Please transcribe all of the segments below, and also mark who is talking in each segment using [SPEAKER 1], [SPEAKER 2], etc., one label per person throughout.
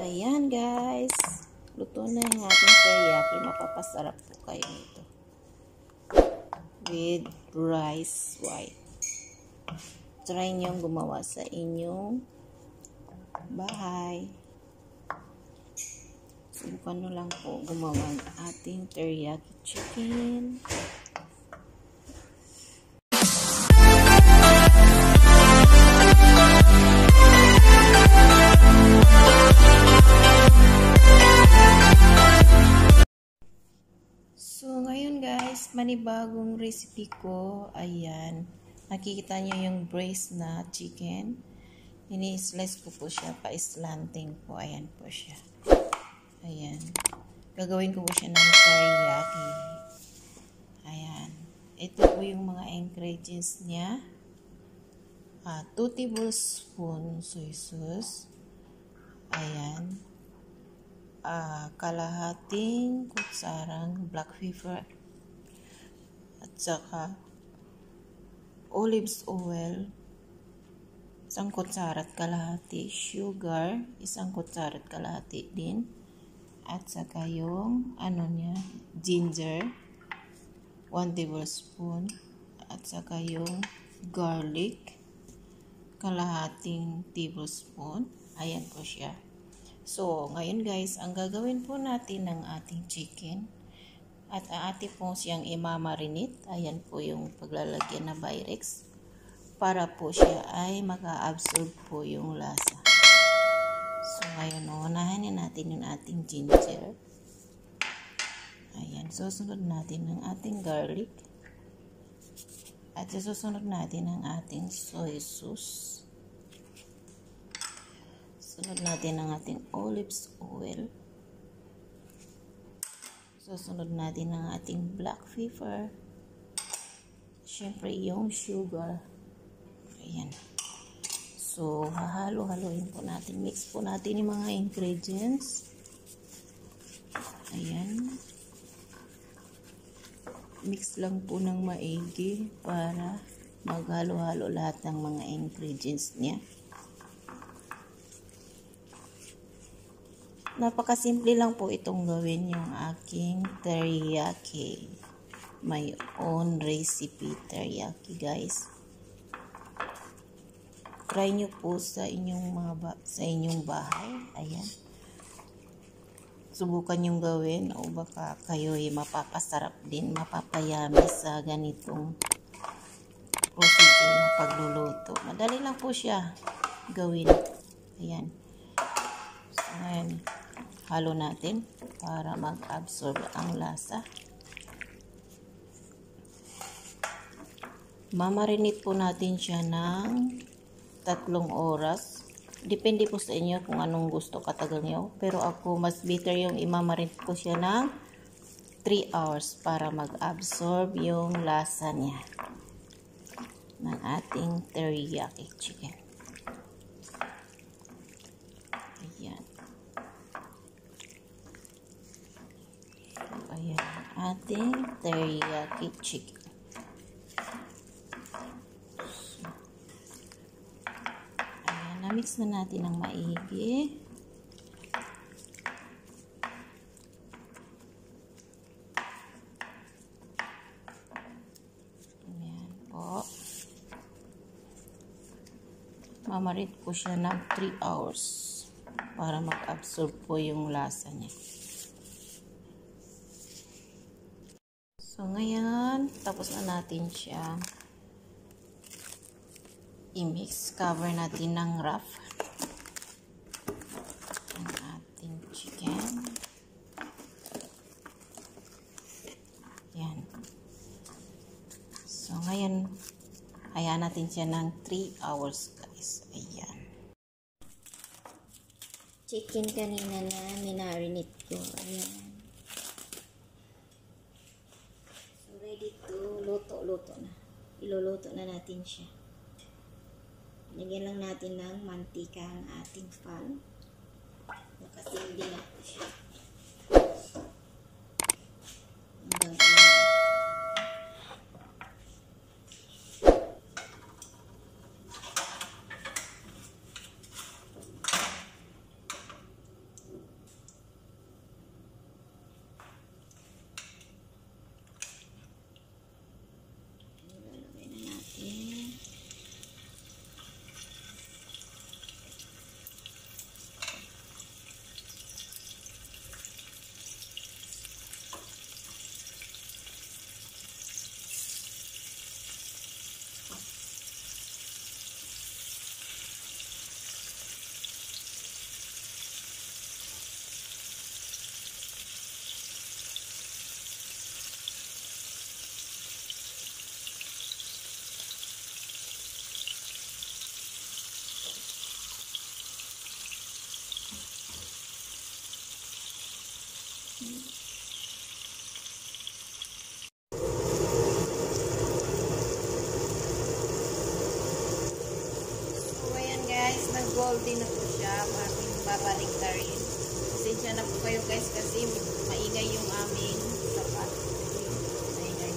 [SPEAKER 1] ayan guys. Luto na yung ating teriyaki. Mapapasarap po kayo nito. With rice white. Try nyo gumawa sa inyong bahay. Subukan nyo lang po gumawa ng ating teriyaki chicken. So, ngayon guys, manibagong recipe ko. Ayan. Nakikita nyo yung braised na chicken. Ini-slice ko po siya pa-slanting po. Ayan po siya. Ayan. Gagawin ko po siya ng teriyaki. Ayan. Ito po yung mga ingredients niya. 2 tablespoon soy sauce. Ayan. Kalahating kutsarang black pepper at saka olives oil, 1 kutsara at kalahati, sugar, 1 kutsara at kalahati din, at saka yung ginger, 1 tablespoon, at saka yung garlic, kalahating tablespoon. Ayan po siya. So, ngayon guys, ang gagawin po natin ng ating chicken at aati po siyang imamarinate. Ayan po yung paglalagyan na Pyrex para po siya ay maka-absorb po yung lasa. So, ngayon, unahin natin yung ating ginger. Ayan, susunod natin ang ating garlic at susunod natin ang ating soy sauce. Sunod natin ang ating olives oil. Susunod natin ang ating black pepper. Siyempre yung sugar. Ayan. So, hahalo-haloin po natin. Mix po natin yung mga ingredients. Ayan. Mix lang po ng maigi para maghalo-halo lahat ng mga ingredients niya. Napakasimple lang po itong gawin yung aking teriyaki. My own recipe teriyaki, guys. Try nyo po sa inyong bahay. Ayan. Subukan yung gawin o baka kayo ay mapapasarap din, mapapayami sa ganitong procedure na pagluluto. Madali lang po siya gawin. Ayan. So, ayan. Halo natin para mag-absorb ang lasa. Mamarinate po natin siya ng 3 oras. Depende po sa inyo kung anong gusto katagal nyo. Pero ako, mas better yung imamarinate ko siya ng 3 hours para mag-absorb yung lasa niya ng ating teriyaki chicken. Ayan. Ayan ang ating teriyaki chicken. Ayan, na-mix na natin ng maigi. Ayan po. Mamarinate ko siya ng 3 hours para mag-absorb po yung lasa niya. So, ngayon, tapos na natin siya i-mix. Cover natin ng wrap ang ating chicken. Yan. So, ngayon, hayaan natin siya ng 3 hours, guys. Ayan. Chicken kanina na minarinate ko. Ayan. Ready to luto na. Iluluto na natin siya. Lagyan lang natin ng mantika ang ating pan. Nakasindi natin siya. Hanggang golden na po siya. Aking babalik na rin. Pasensya na po kayo guys kasi maingay yung aming sapat. Maingay.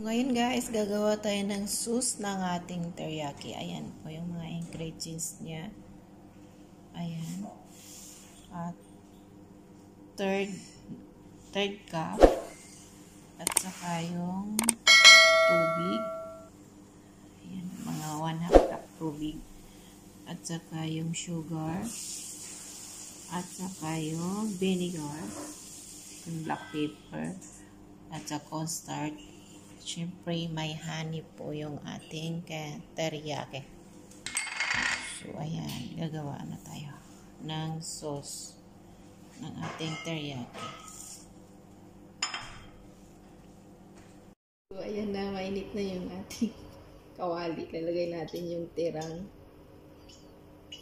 [SPEAKER 1] Ngayon guys, gagawa tayo ng sauce ng ating teriyaki. Ayan po yung mga ingredients niya. Ayan. At third cup. At saka yung tubig. Ayan, mga 1/2 cup tubig. At saka yung sugar. At saka yung vinegar. Yung black pepper. At saka cornstarch. Siyempre, may honey po yung ating teriyaki. So, ayan. Gagawa na tayo ng sauce ng ating teriyaki. So, ayan na. Mainit na yung ating kawali. Lalagay natin yung tirang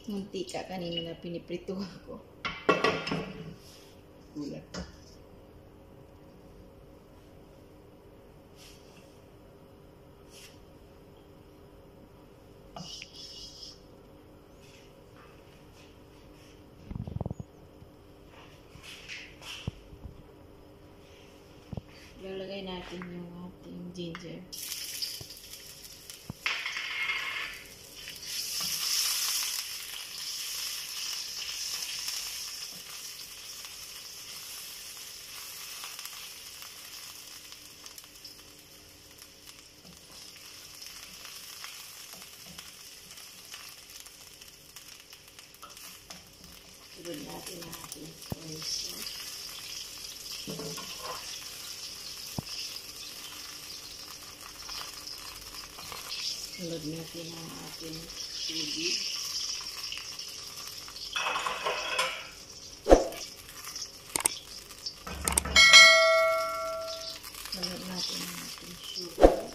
[SPEAKER 1] mantika kanina na piniprituhan ko. Gulat. Lalagay natin yung ating ginger. Sunod natin ang ating soy sauce. Sunod natin ang ating tubig. Sunod natin ang ating sugar.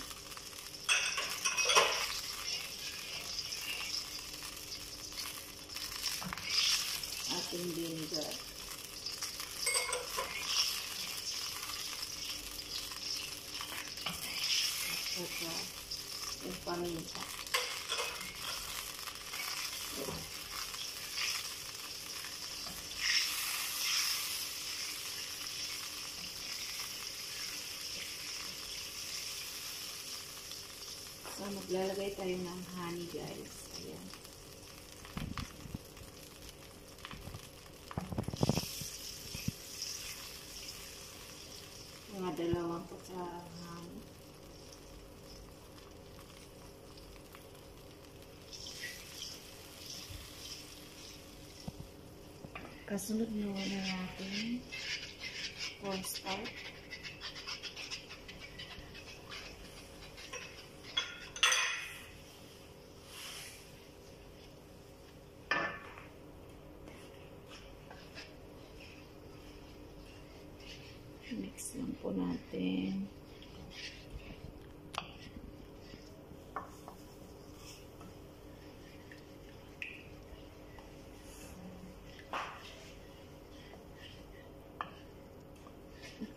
[SPEAKER 1] Ating vinegar. At saka yung paminta. So, maglalagay tayo ng honey guys. Ayan. Mga 2 kutsarang honey. Kasunod naman natin cornstarch. Mix lang po natin.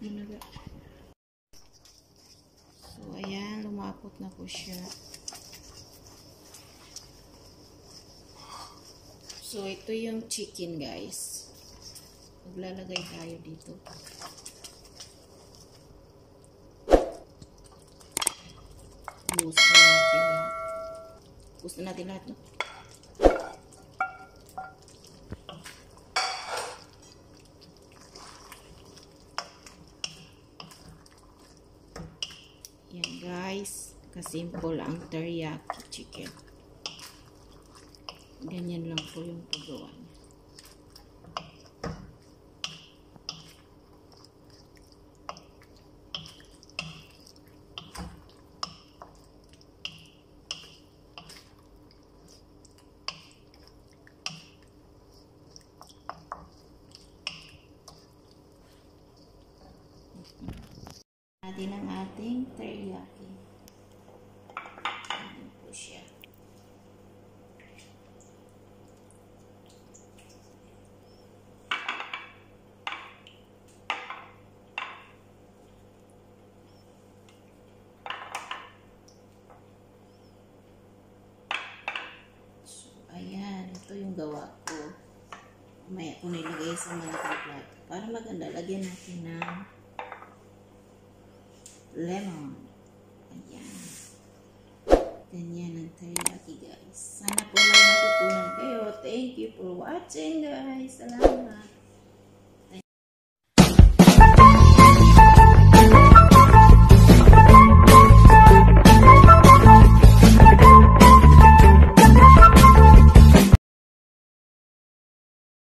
[SPEAKER 1] mo na. So, ayan, lumapot na po siya. So, ito yung chicken, guys. Maglalagay tayo dito. Buhos na natin lahat. Buhos na natin lahat, no? Yan, guys. Kasimple ang teriyaki chicken. Ganyan lang po yung paggawa niya. Natin ang ating teriyaki. Ayan po siya. So, ayan. Ito yung gawa ko. May ako nilagay sa mga plato. Para maganda, lagyan natin ng lemon. Ayan. Ganyan ang teriyaki, guys. Sana po may natutunan kayo. Thank you for watching, guys. Salamat.